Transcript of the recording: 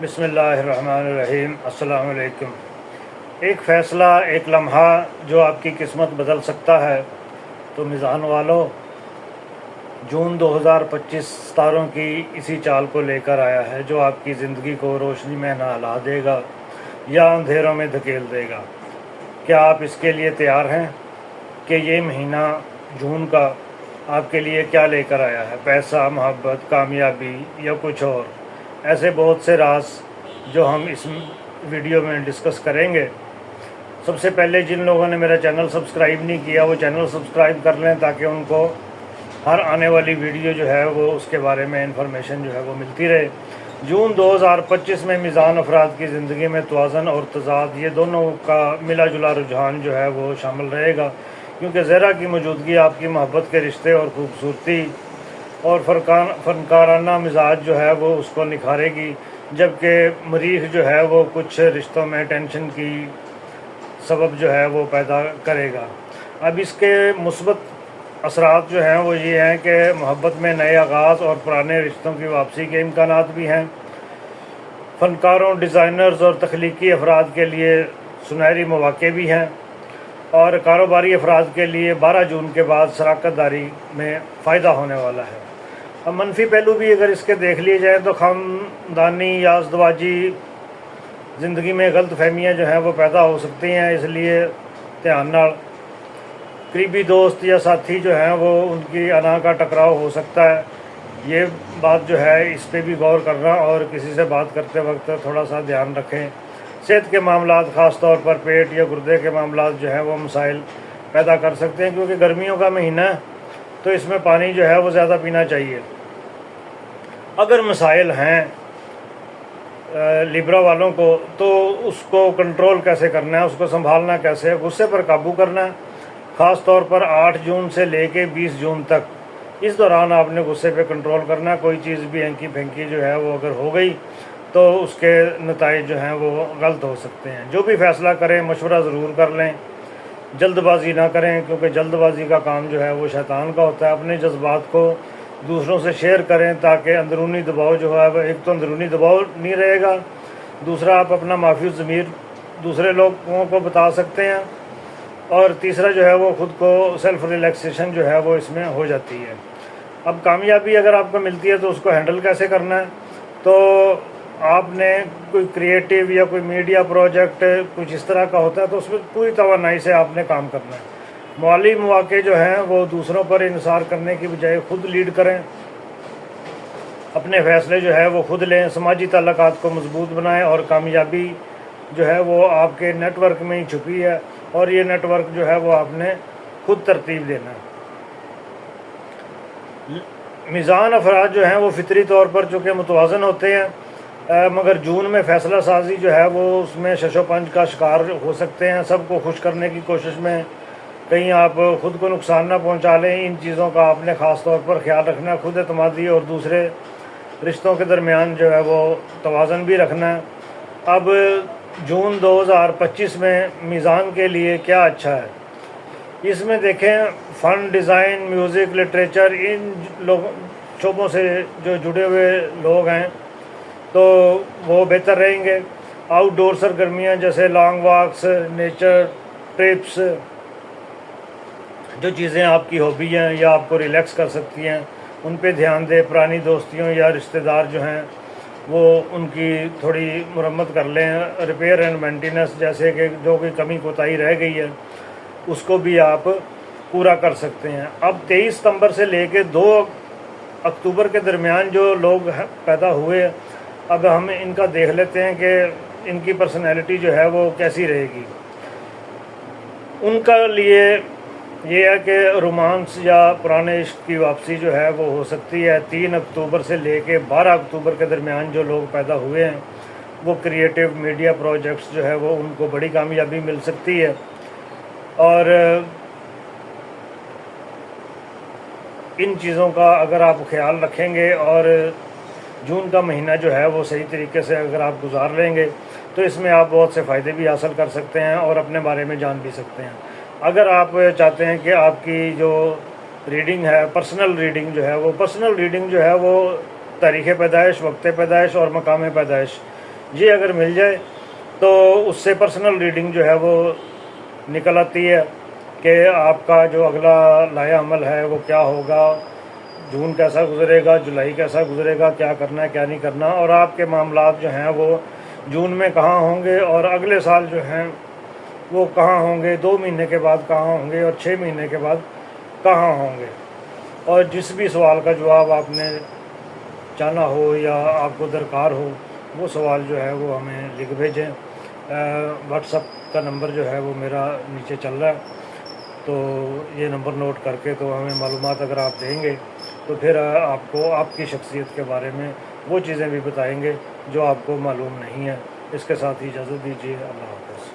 بسم اللہ الرحمن الرحیم۔ السلام علیکم۔ ایک فیصلہ، ایک لمحہ جو آپ کی قسمت بدل سکتا ہے، تو میزان والو جون 2025 ستاروں کی اسی چال کو لے کر آیا ہے جو آپ کی زندگی کو روشنی میں نہلا دے گا یا اندھیروں میں دھکیل دے گا۔ کیا آپ اس کے لیے تیار ہیں کہ یہ مہینہ جون کا آپ کے لیے کیا لے کر آیا ہے؟ پیسہ، محبت، کامیابی یا کچھ اور؟ ایسے بہت سے راز جو ہم اس ویڈیو میں ڈسکس کریں گے۔ سب سے پہلے جن لوگوں نے میرا چینل سبسکرائب نہیں کیا وہ چینل سبسکرائب کر لیں تاکہ ان کو ہر آنے والی ویڈیو جو ہے وہ اس کے بارے میں انفارمیشن جو ہے وہ ملتی رہے۔ جون 2025 میں میزان افراد کی زندگی میں توازن اور تضاد، یہ دونوں کا ملا جلا رجحان جو ہے وہ شامل رہے گا، کیونکہ زہرہ کی موجودگی آپ کی محبت کے رشتے اور خوبصورتی اور فنکارانہ مزاج جو ہے وہ اس کو نکھارے گی، جبکہ مریخ جو ہے وہ کچھ رشتوں میں ٹینشن کی سبب جو ہے وہ پیدا کرے گا۔ اب اس کے مثبت اثرات جو ہیں وہ یہ ہیں کہ محبت میں نئے آغاز اور پرانے رشتوں کی واپسی کے امکانات بھی ہیں۔ فنکاروں، ڈیزائنرز اور تخلیقی افراد کے لیے سنہری مواقع بھی ہیں، اور کاروباری افراد کے لیے 12 جون کے بعد شراکت داری میں فائدہ ہونے والا ہے۔ اب منفی پہلو بھی اگر اس کے دیکھ لیے جائیں تو خاندانی یا ازدواجی زندگی میں غلط فہمیاں جو ہیں وہ پیدا ہو سکتی ہیں، اس لیے دھیان نال قریبی دوست یا ساتھی جو ہیں وہ ان کی انا کا ٹکراؤ ہو سکتا ہے۔ یہ بات جو ہے اس پہ بھی غور کرنا اور کسی سے بات کرتے وقت تھوڑا سا دھیان رکھیں۔ صحت کے معاملات، خاص طور پر پیٹ یا گردے کے معاملات جو ہیں وہ مسائل پیدا کر سکتے ہیں، کیونکہ گرمیوں کا مہینہ ہے تو اس میں پانی جو ہے وہ زیادہ پینا چاہیے۔ اگر مسائل ہیں لیبرا والوں کو تو اس کو کنٹرول کیسے کرنا ہے، اس کو سنبھالنا کیسے ہے، غصے پر قابو کرنا ہے، خاص طور پر 8 جون سے لے کے 20 جون تک۔ اس دوران آپ نے غصے پہ کنٹرول کرنا ہے۔ کوئی چیز بھی ہینکی پھینکی جو ہے وہ اگر ہو گئی تو اس کے نتائج جو ہیں وہ غلط ہو سکتے ہیں۔ جو بھی فیصلہ کریں مشورہ ضرور کر لیں، جلد بازی نہ کریں، کیونکہ جلد بازی کا کام جو ہے وہ شیطان کا ہوتا ہے۔ اپنے جذبات کو دوسروں سے شیئر کریں تاکہ اندرونی دباؤ جو ہے وہ، ایک تو اندرونی دباؤ نہیں رہے گا، دوسرا آپ اپنا معافی ضمیر دوسرے لوگوں کو بتا سکتے ہیں، اور تیسرا جو ہے وہ خود کو سیلف ریلیکسیشن جو ہے وہ اس میں ہو جاتی ہے۔ اب کامیابی اگر آپ کو ملتی ہے تو اس کو ہینڈل کیسے کرنا ہے؟ تو آپ نے کوئی کریٹیو یا کوئی میڈیا پروجیکٹ کچھ اس طرح کا ہوتا ہے تو اس میں پوری توانائی سے آپ نے کام کرنا ہے۔ مالی مواقع جو ہیں وہ دوسروں پر انحصار کرنے کی بجائے خود لیڈ کریں، اپنے فیصلے جو ہے وہ خود لیں، سماجی تعلقات کو مضبوط بنائیں، اور کامیابی جو ہے وہ آپ کے نیٹ ورک میں ہی چھپی ہے، اور یہ نیٹ ورک جو ہے وہ آپ نے خود ترتیب دینا ہے۔ میزان افراد جو ہیں وہ فطری طور پر چونکہ متوازن ہوتے ہیں، مگر جون میں فیصلہ سازی جو ہے وہ اس میں شش و پنج کا شکار ہو سکتے ہیں۔ سب کو خوش کرنے کی کوشش میں کہیں آپ خود کو نقصان نہ پہنچا لیں، ان چیزوں کا آپ نے خاص طور پر خیال رکھنا ہے۔ خود اعتمادی اور دوسرے رشتوں کے درمیان جو ہے وہ توازن بھی رکھنا ہے۔ اب جون 2025 میں میزان کے لیے کیا اچھا ہے؟ اس میں دیکھیں، فن، ڈیزائن، میوزک، لٹریچر، ان شعبوں سے جو جڑے ہوئے لوگ ہیں تو وہ بہتر رہیں گے۔ آؤٹ ڈور سرگرمیاں جیسے لانگ واکس، نیچر ٹرپس، جو چیزیں آپ کی ہابی ہیں یا آپ کو ریلیکس کر سکتی ہیں ان پہ دھیان دیں۔ پرانی دوستیوں یا رشتہ دار جو ہیں وہ ان کی تھوڑی مرمت کر لیں۔ ریپیئر اینڈ مینٹیننس جیسے کہ جو کوئی کمی کوتاہی رہ گئی ہے اس کو بھی آپ پورا کر سکتے ہیں۔ اب 23 ستمبر سے لے کے 2 اکتوبر کے درمیان جو لوگ پیدا ہوئے، اب ہم ان کا دیکھ لیتے ہیں کہ ان کی پرسنالٹی جو ہے وہ کیسی رہے گی۔ ان کا لیے یہ ہے کہ رومانس یا پرانے عشق کی واپسی جو ہے وہ ہو سکتی ہے۔ 3 اکتوبر سے لے کے 12 اکتوبر کے درمیان جو لوگ پیدا ہوئے ہیں وہ کریٹیو میڈیا پروجیکٹس جو ہے وہ ان کو بڑی کامیابی مل سکتی ہے، اور ان چیزوں کا اگر آپ خیال رکھیں گے اور جون کا مہینہ جو ہے وہ صحیح طریقے سے اگر آپ گزار لیں گے تو اس میں آپ بہت سے فائدے بھی حاصل کر سکتے ہیں اور اپنے بارے میں جان بھی سکتے ہیں۔ اگر آپ چاہتے ہیں کہ آپ کی جو ریڈنگ ہے، پرسنل ریڈنگ جو ہے وہ تاریخ پیدائش، وقت پیدائش اور مقام پیدائش یہ اگر مل جائے تو اس سے پرسنل ریڈنگ جو ہے وہ نکل آتی ہے کہ آپ کا جو اگلا لائحہ عمل ہے وہ کیا ہوگا، جون کیسا گزرے گا، جولائی کیسا گزرے گا، کیا کرنا ہے کیا نہیں کرنا، اور آپ کے معاملات جو ہیں وہ جون میں کہاں ہوں گے اور اگلے سال جو ہیں وہ کہاں ہوں گے، 2 مہینے کے بعد کہاں ہوں گے اور 6 مہینے کے بعد کہاں ہوں گے۔ اور جس بھی سوال کا جواب آپ نے چاہنا ہو یا آپ کو درکار ہو، وہ سوال جو ہے وہ ہمیں لکھ بھیجیں۔ واٹس ایپ کا نمبر جو ہے وہ میرا نیچے چل رہا ہے، تو یہ نمبر نوٹ کر کے تو ہمیں معلومات اگر آپ دیں گے تو پھر آپ کو آپ کی شخصیت کے بارے میں وہ چیزیں بھی بتائیں گے جو آپ کو معلوم نہیں ہیں۔ اس کے ساتھ ہی اجازت دیجیے، اللہ حافظ۔